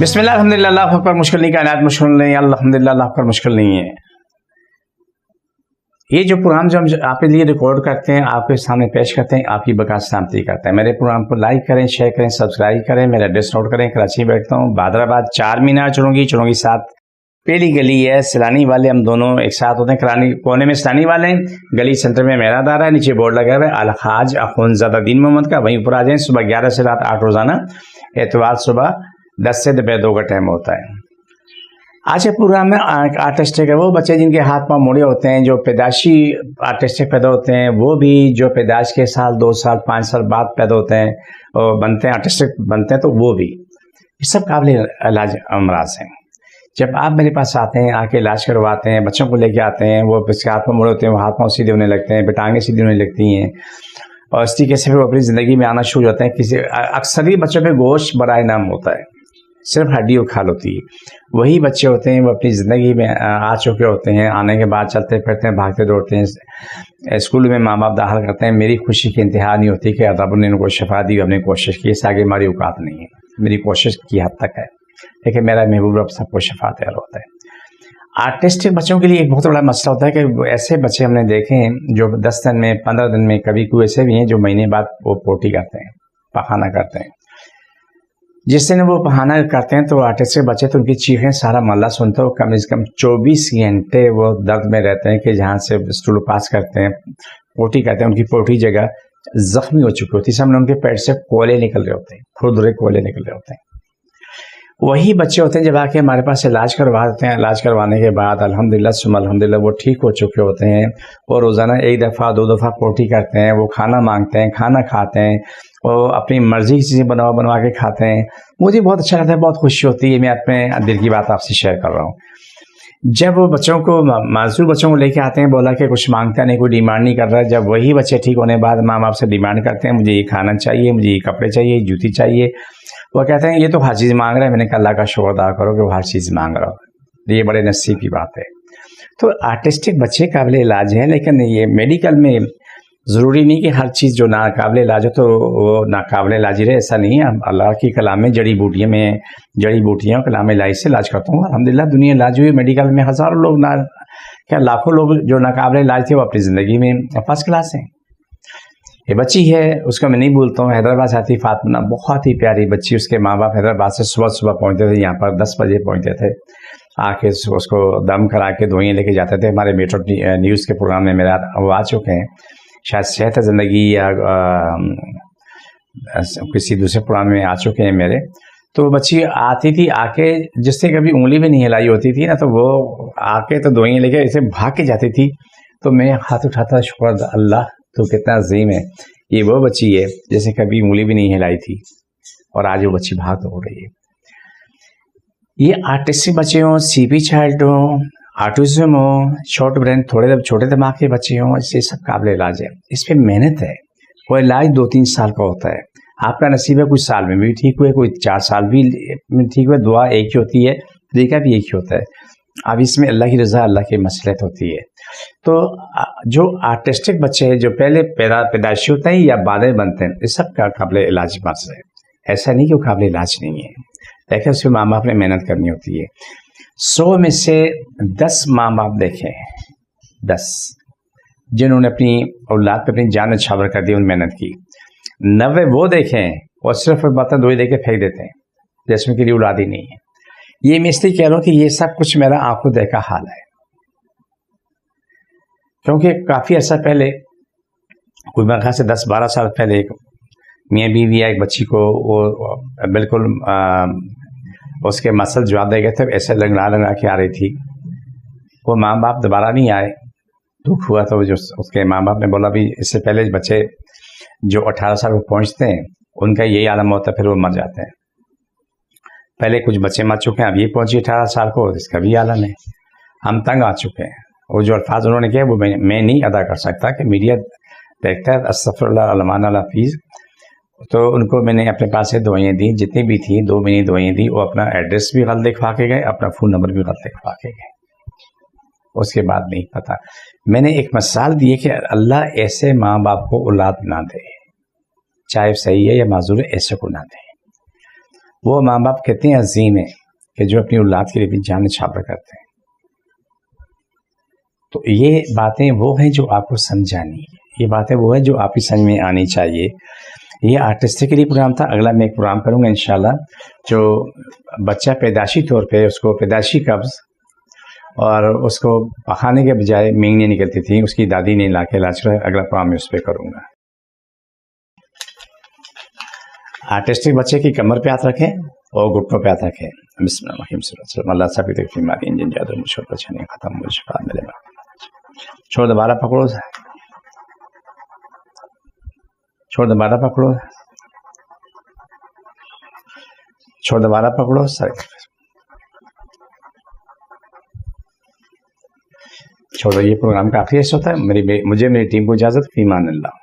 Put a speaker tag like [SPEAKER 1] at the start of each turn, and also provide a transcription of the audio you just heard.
[SPEAKER 1] बिस्मिल्लाह अल्हम्दुलिल्लाह अल्लाहु अकबर। मुश्किल नहीं, कायनात मुश्किल नहीं, अल्हम्दुलिल्लाह अल्लाह अकबर मुश्किल नहीं है। ये जो प्रोग्राम जो हम आपके लिए रिकॉर्ड करते हैं, आपके सामने पेश करते हैं, आपकी बका सलामती करते हैं। मेरे प्रोग्राम को लाइक करें, शेयर करें, सब्सक्राइब करें। मेरा एड्रेस नोट करें। कराची बैठता हूँ, बादराबाद 4 मीनार चुड़ूंगी 7 पहली गली है। सैलानी वाले हम दोनों एक साथ होते हैं। करानी कोने में सैलानी वाले हैं, गली सेंटर में मेरा दारा है। नीचे बोर्ड लगा हुआ है अलहाज अखुनज़ादा दीन मोहम्मद का। वहीं ऊपर आ जाएं। सुबह 11 से रात 8 रोजाना, एतवार सुबह 10 से दोपहर 2 का टाइम होता है। आज के प्रोग्राम में आर्टिस्टिक है वो बच्चे जिनके हाथ पांव मुड़े होते हैं, जो पैदाशी आर्टिस्टिक पैदा होते हैं, वो भी जो पैदाश के साल 2 साल 5 साल बाद पैदा होते हैं और बनते हैं आर्टिस्टिक बनते हैं, तो वो भी ये सब काबिल इलाज अमराज हैं। जब आप मेरे पास आते हैं, आके इलाज करवाते हैं, बच्चों को लेके आते हैं, वो इसके हाथ पांव मुड़े होते हैं, वो हाथ पांव सीधे होने लगते हैं, टांगें सीधी होने लगती हैं और इस तरीके से वो अपनी ज़िंदगी में आना शुरू होते हैं। किसी अक्सर ही बच्चों पे गोश्त बराए नाम होता है, सिर्फ हड्डी और खाल होती है। वही बच्चे होते हैं वो अपनी ज़िंदगी में आ चुके होते हैं। आने के बाद चलते फिरते हैं, भागते दौड़ते हैं, स्कूल में माँ बाप दाखिल करते हैं। मेरी खुशी की इंतहा नहीं होती कि रब ने उनको शफा दी, हमने कोशिश की, इससे आगे हमारी औकात नहीं है। मेरी कोशिश की हद तक है, लेकिन मेरा महबूब रब सबको शफा तैयार होता है। आर्टिस्टिक बच्चों के लिए एक बहुत बड़ा मसला होता है कि ऐसे बच्चे हमने देखे हैं जो 10 दिन में 15 दिन में, कभी कोई ऐसे भी हैं जो महीने बाद वो पोटी करते हैं, पखाना करते हैं। जिस दिन वो पहाना करते हैं तो आर्टिस्ट के बच्चे तो उनकी चीखें सारा मोहल्ला सुनते हो। कम से कम 24 घंटे वो दर्द में रहते हैं कि जहाँ से स्टूल पास करते हैं, पोटी करते हैं, उनकी पोटी जगह जख्मी हो चुकी होती है। सामने उनके पेट से कोयले निकल रहे होते हैं, खुरदुरे कोयले निकल रहे होते हैं। वही बच्चे होते हैं जब आके हमारे पास इलाज करवाते हैं। इलाज करवाने के बाद अल्हम्दुलिल्लाह सुम्मा अल्हम्दुलिल्लाह वो ठीक हो चुके होते हैं और रोज़ाना 1 दफ़ा 2 दफ़ा पोटी करते हैं। वो खाना मांगते हैं, खाना खाते हैं और अपनी मर्जी की चीज़ें बनवा के खाते हैं। मुझे बहुत अच्छा लगता है, बहुत खुशी होती है। मैं अपने दिल की बात आपसे शेयर कर रहा हूँ। जब वो बच्चों को मासूर बच्चों को लेके आते हैं, बोला कि कुछ मांगता नहीं, कोई डिमांड नहीं कर रहा है। जब वही बच्चे ठीक होने के बाद माँ बाप से डिमांड करते हैं, मुझे ये खाना चाहिए, मुझे ये कपड़े चाहिए, जूती चाहिए, वो कहते हैं ये तो हर चीज़ मांग रहा है। मैंने कहा अल्लाह का शुक्र अदा करो कि वो हर चीज़ मांग रहा हो, ये बड़े नसीब की बात है। तो आर्टिस्टिक बच्चे काबिल इलाज हैं, लेकिन ये मेडिकल में ज़रूरी नहीं कि हर चीज़ जो नाकाबिल इलाज हो तो वो नाकाबिल इलाज ही रहे, ऐसा नहीं है। अल्लाह की कलाम में जड़ी बूटियाँ कलाम इलाज से इलाज करता हूँ। अल्हम्दुलिल्लाह दुनिया इलाज हुई। मेडिकल में हज़ारों लोग क्या लाखों लोग जो नाकाबिल इलाज थे वो अपनी ज़िंदगी में फर्स्ट क्लास हैं। ये बच्ची है, उसको मैं नहीं भूलता हूँ, हैदराबाद से आती फातिमा, बहुत ही प्यारी बच्ची। उसके माँ बाप हैदराबाद से सुबह सुबह पहुँचते थे, यहाँ पर 10 बजे पहुँचते थे। आके उसको दम करा के दवाइयाँ लेके जाते थे। हमारे मेट्रो न्यूज़ के प्रोग्राम में मेरा वो आ चुके हैं, शायद सेहत ज़िंदगी या किसी दूसरे प्रोग्राम में आ चुके हैं मेरे। तो बच्ची आती थी, आके जिससे कभी उंगली भी नहीं हिलाई होती थी ना, तो वो आके तो दवाइयाँ लेके ऐसे भाग के जाती थी। तो मैं हाथ उठाता, शुक्र अल्लाह तो कितना अजीम है। ये वो बच्ची है जैसे कभी उंगली भी नहीं हिलाई थी और आज वो बच्ची भाग दौड़ रही है। ये आर्टिस्टिक बच्चे हों, सीपी चाइल्ड हों, ऑटिज्म हो, शॉर्ट ब्रेन, थोड़े छोटे दिमाग के बच्चे हों, इससे सब काबिल इलाज है। इस पर मेहनत है। वो इलाज 2-3 साल का होता है। आपका नसीब है कुछ साल में भी ठीक हुए, कोई 4 साल भी ठीक हुए। दुआ एक ही होती है, तरीका भी एक ही होता है। अब इसमें अल्लाह की रज़ा, अल्लाह की मसलहत होती है। तो जो आर्टिस्टिक बच्चे हैं जो पहले पैदाइशी होते हैं या बाद में बनते हैं, इस सब का काबिल इलाज मर्ज है। ऐसा नहीं कि वो काबिल इलाज नहीं है, लेकिन उसमें माँ बाप ने मेहनत करनी होती है। 100 में से 10 माँ बाप देखें, 10 जिन्होंने अपनी औलाद पर अपनी जान न्यौछावर कर दी, उन मेहनत की। 90 वो देखें और सिर्फ बातें दो ही देके फेंक देते हैं, जैसे उनके लिए औलाद ही नहीं है। ये मैं इसलिए कह रहा हूँ कि ये सब कुछ मेरा आंखों देखा हाल है, क्योंकि काफ़ी अर्सा पहले, कोई मेरे ख्याल से 10-12 साल पहले, एक मियाँ बीवी या एक बच्ची को वो बिल्कुल उसके मसल जवाब दे गए थे, ऐसे लंगड़ा के आ रही थी। वो माँ बाप दोबारा नहीं आए, दुख हुआ। तो जो उसके माँ बाप ने बोला भी इससे पहले बच्चे जो 18 साल को पहुँचते हैं उनका यही आलम होता है, फिर वो मर जाते हैं। पहले कुछ बच्चे मर चुके हैं, अब ये पहुँची 18 साल को, इसका भी आलम है। हम तंग आ चुके हैं। वो जो अल्फाज उन्होंने किया वो मैं नहीं अदा कर सकता कि मीडिया देखता है। अस्तग़फिरुल्लाह अलमान अल हफ़ीज़। तो उनको मैंने अपने पास से दवाइयाँ दी, जितनी भी थी 2 महीने दवाइयाँ दी। वो अपना एड्रेस भी गलत लिखवा के गए, अपना फ़ोन नंबर भी गलत लिखवा के गए। उसके बाद नहीं पता। मैंने एक मिसाल दी है कि अल्लाह ऐसे माँ बाप को औलाद ना दे, चाहे सही है या माजूर है, ऐसे को ना दे। वो माँ बाप कितने अजीम हैं कि जो अपनी औलाद के लिए भी जान न्यौछावर करते हैं। तो ये बातें वो हैं जो आपको समझानी है, ये बातें वो है जो आपकी समझ में आनी चाहिए। ये आर्टिस्टिकली प्रोग्राम था। अगला मैं एक प्रोग्राम करूँगा इंशाल्लाह, जो बच्चा पैदाशी तौर पे उसको पैदाशी कब्ज़ और उसको पखाने के बजाय मेंगनी निकलती थी, उसकी दादी ने ला के इलाज कराया। अगला प्रोग्राम मैं उस पर करूँगा। आर्टिस्टिक बच्चे की कमर पे हाथ रखें और घुटनों पे हाथ रखें। बिस्मिल्लाह अल्लाह सभी तक बीमारी इंजन जादू मुश्किल परेशानी खत्म हो शफा मिले। छोड़ दोबारा पकड़ो, छोड़ दोबारा पकड़ो, छोड़ दोबारा पकड़ो सर, छोड़ो। ये प्रोग्राम काफ़ी अच्छा होता है। मुझे मेरी टीम को इजाज़त, फीमान अल्लाह।